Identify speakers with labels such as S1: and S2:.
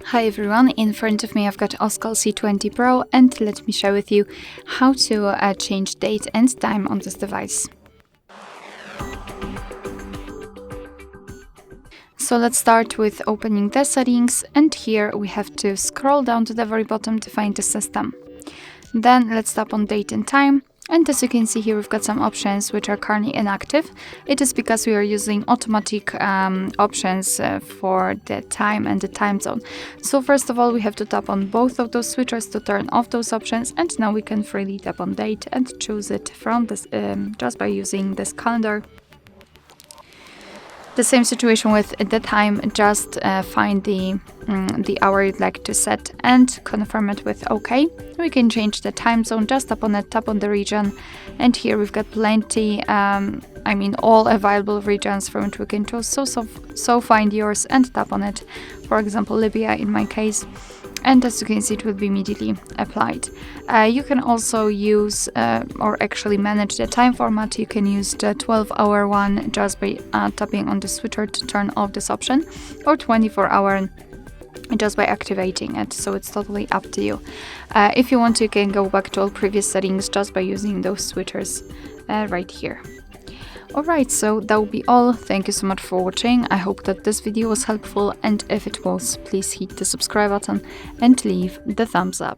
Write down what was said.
S1: Hi everyone, in front of me I've got OSCAL C20 PRO and let me share with you how to change date and time on this device. So let's start with opening the settings, and here we have to scroll down to the very bottom to find the system. Then let's tap on date and time. And as you can see here, we've got some options which are currently inactive. It is because we are using automatic options for the time and the time zone. So first of all, we have to tap on both of those switchers to turn off those options. And now we can freely tap on date and choose it from this just by using this calendar. The same situation with the time, just find the hour you'd like to set and confirm it with OK. We can change the time zone, just tap on it, tap on the region, and here we've got plenty, all available regions from which we can choose. So find yours and tap on it, for example Libya in my case. And as you can see, it will be immediately applied. You can also use or actually manage the time format. You can use the 12-hour one just by tapping on the switcher to turn off this option, or 24-hour just by activating it, so it's totally up to you. If you want to, you can go back to all previous settings just by using those switchers right here. Alright, so that will be all. Thank you so much for watching. I hope that this video was helpful, and if it was, please hit the subscribe button and leave the thumbs up.